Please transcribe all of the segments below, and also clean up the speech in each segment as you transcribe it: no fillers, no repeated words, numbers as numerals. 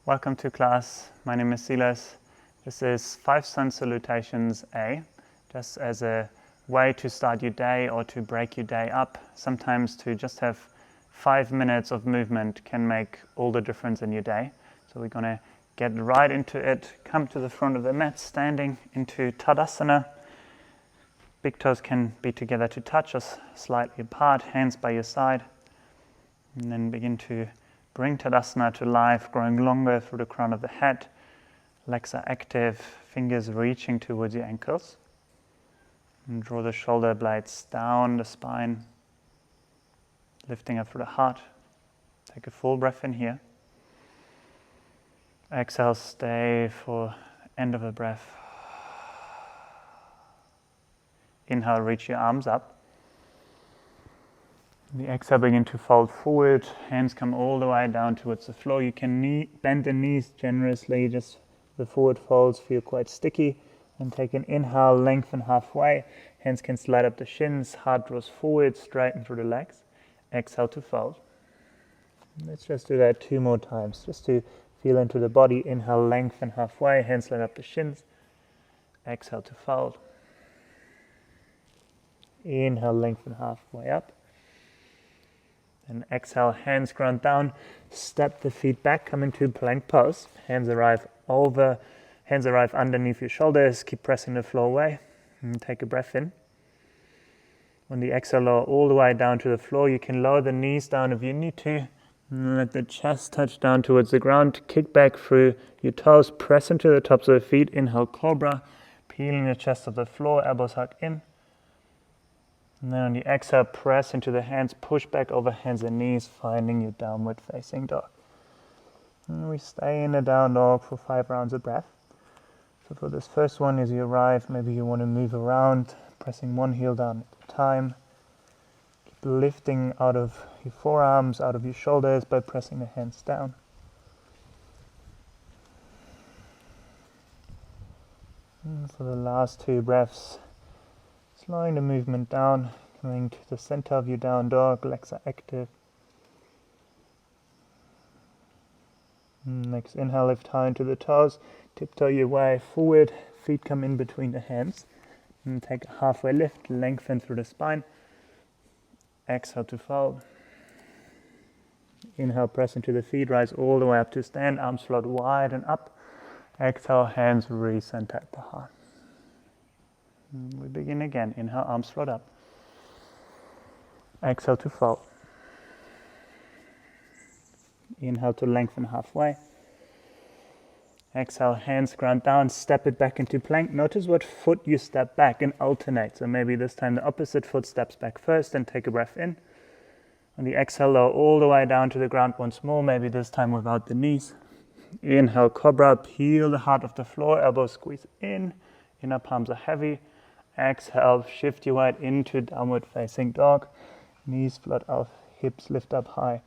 Welcome to class. My name is Silas. This is 5 Sun Salutations A, just as a way to start your day or to break your day up. Sometimes to just have 5 minutes of movement can make all the difference in your day. So we're going to get right into it. Come to the front of the mat, standing into Tadasana. Big toes can be together to touch us slightly apart, hands by your side. And then begin to bring Tadasana to life, growing longer through the crown of the head. Legs are active, fingers reaching towards your ankles. And draw the shoulder blades down the spine, lifting up through the heart. Take a full breath in here. Exhale, stay for end of the breath. Inhale, reach your arms up. The exhale, begin to fold forward, hands come all the way down towards the floor. You can bend the knees generously, just the forward folds feel quite sticky. And take an inhale, lengthen halfway, hands can slide up the shins, heart draws forward, straighten through the legs. Exhale to fold. Let's just do that 2 more times, just to feel into the body. Inhale, lengthen halfway, hands slide up the shins. Exhale to fold. Inhale, lengthen halfway up. And exhale, hands ground down, step the feet back, come into plank pose. Hands arrive underneath your shoulders, keep pressing the floor away. And take a breath in. On the exhale, lower all the way down to the floor. You can lower the knees down if you need to. And let the chest touch down towards the ground. Kick back through your toes, press into the tops of the feet. Inhale, cobra, peeling the chest of the floor, elbows hug in. And then on the exhale, press into the hands, push back over hands and knees, finding your downward facing dog. And we stay in the down dog for 5 rounds of breath. So for this first one, as you arrive, maybe you want to move around, pressing one heel down at a time. Keep lifting out of your forearms, out of your shoulders by pressing the hands down. And for the last 2 breaths, slowing the movement down, coming to the center of your down dog, legs are active. Next inhale, lift high into the toes, tiptoe your way forward, feet come in between the hands. And take a halfway lift, lengthen through the spine. Exhale to fold. Inhale, press into the feet, rise all the way up to stand, arms float wide and up. Exhale, hands recenter at the heart. We begin again. Inhale, arms float up. Exhale to fold. Inhale to lengthen halfway. Exhale, hands ground down, step it back into plank. Notice what foot you step back and alternate. So maybe this time the opposite foot steps back first and take a breath in. On the exhale, lower all the way down to the ground once more, maybe this time without the knees. Inhale, cobra, peel the heart of the floor, elbows squeeze in, inner palms are heavy. Exhale, shift your weight into downward facing dog. Knees float out, hips lift up high.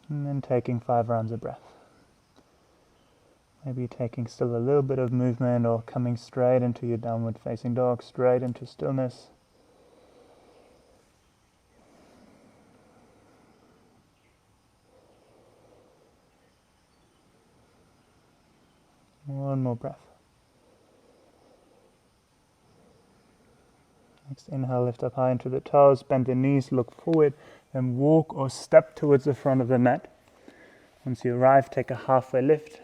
And then taking 5 rounds of breath. Maybe taking still a little bit of movement or coming straight into your downward facing dog, straight into stillness. One more breath. Next inhale, lift up high into the toes, bend the knees, look forward, and walk or step towards the front of the mat. Once you arrive, take a halfway lift.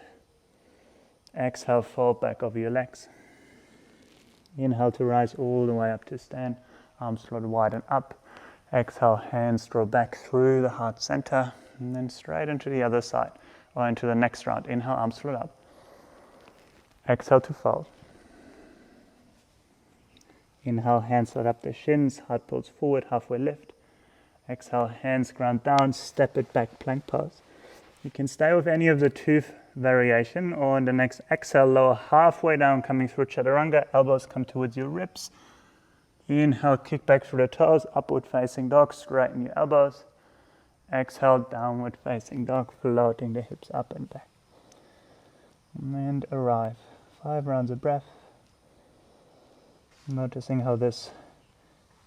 Exhale, fold back over your legs. Inhale to rise all the way up to stand, arms float wide and up. Exhale, hands draw back through the heart center, and then straight into the other side, or into the next round. Inhale, arms float up. Exhale to fold. Inhale, hands slide up the shins, heart pulls forward, halfway lift. Exhale, hands ground down, step it back, plank pose. You can stay with any of the 2 variation, or in the next exhale, lower halfway down, coming through chaturanga, elbows come towards your ribs. Inhale, kick back through the toes, upward facing dog, straighten your elbows. Exhale, downward facing dog, floating the hips up and back. And arrive. 5 rounds of breath. Noticing how this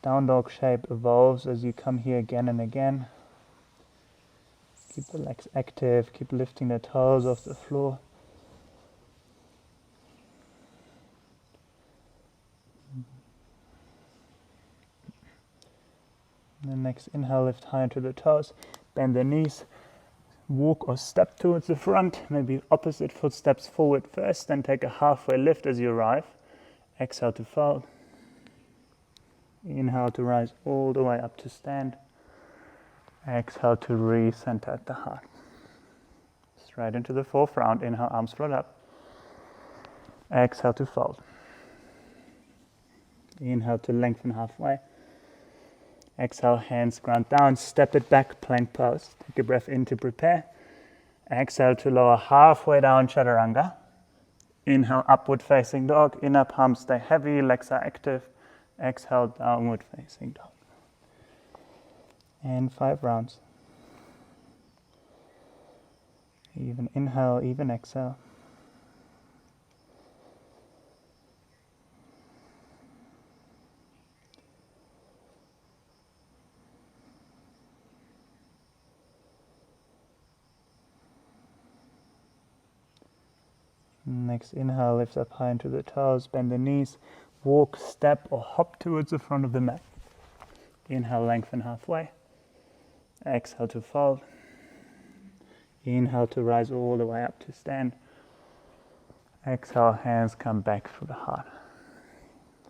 down dog shape evolves as you come here again and again. Keep the legs active, keep lifting the toes off the floor. And then next inhale, lift high into the toes, bend the knees, walk or step towards the front, maybe opposite footsteps forward first, then take a halfway lift as you arrive. Exhale to fold. Inhale to rise all the way up to stand. Exhale to recenter at the heart. Straight into the fourth round. Inhale, arms float up. Exhale to fold. Inhale to lengthen halfway. Exhale, hands ground down, step it back, plank pose. Take a breath in to prepare. Exhale to lower halfway down, chaturanga. Inhale, upward facing dog. Inner palms stay heavy, legs are active. Exhale, downward facing dog. And 5 rounds. Even inhale, even exhale. Next inhale, lift up high into the toes, bend the knees, walk, step or hop towards the front of the mat. Inhale, lengthen halfway. Exhale to fold. Inhale to rise all the way up to stand. Exhale, hands come back through the heart.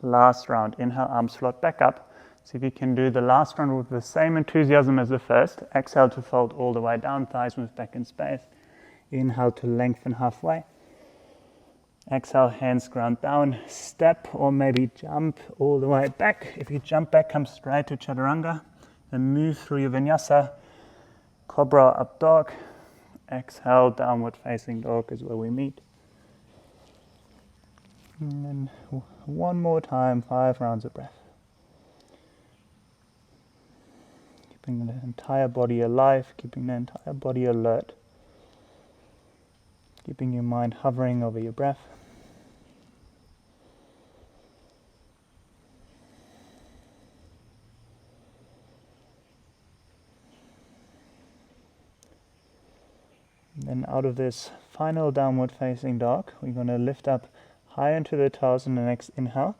Last round, inhale, arms float back up. See if you can do the last round with the same enthusiasm as the first. Exhale to fold all the way down, thighs move back in space. Inhale to lengthen halfway. Exhale, hands ground down, step or maybe jump all the way back. If you jump back, come straight to chaturanga. Then move through your vinyasa. Cobra up dog. Exhale, downward facing dog is where we meet. And then one more time, 5 rounds of breath. Keeping the entire body alive, keeping the entire body alert. Keeping your mind hovering over your breath. Then out of this final downward facing dog, we're going to lift up high into the toes in the next inhale,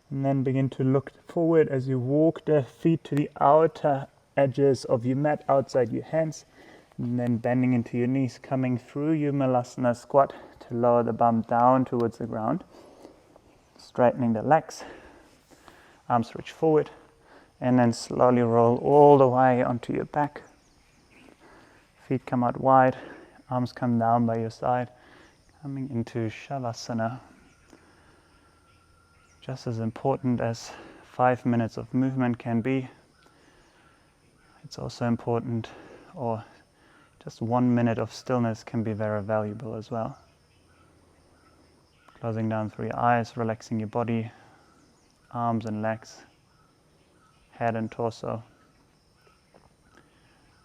and then begin to look forward as you walk the feet to the outer edges of your mat outside your hands, and then bending into your knees, coming through your malasana squat to lower the bum down towards the ground, straightening the legs, arms reach forward, and then slowly roll all the way onto your back. Feet come out wide. Arms come down by your side, coming into Shavasana. Just as important as 5 minutes of movement can be, it's also important, or just 1 minute of stillness can be very valuable as well. Closing down through your eyes, relaxing your body, arms and legs, head and torso.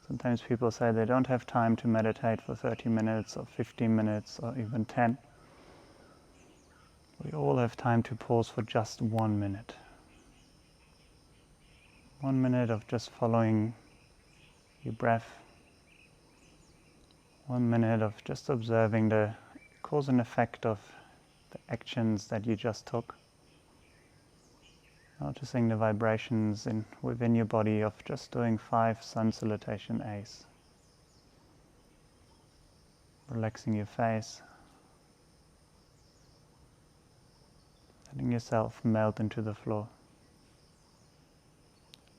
Sometimes people say they don't have time to meditate for 30 minutes or 15 minutes or even 10. We all have time to pause for just 1 minute. 1 minute of just following your breath. 1 minute of just observing the cause and effect of the actions that you just took. Noticing the vibrations within your body of just doing 5 sun salutation A's. Relaxing your face. Letting yourself melt into the floor.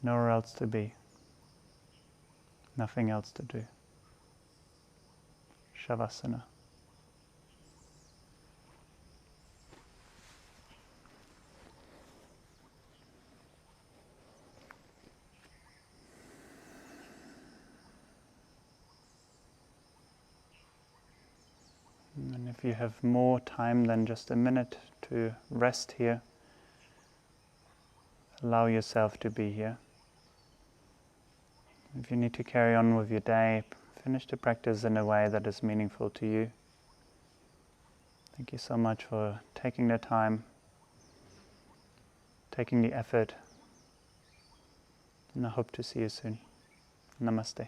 Nowhere else to be. Nothing else to do. Shavasana. And if you have more time than just a minute to rest here, allow yourself to be here. If you need to carry on with your day, finish the practice in a way that is meaningful to you. Thank you so much for taking the time, taking the effort, and I hope to see you soon. Namaste.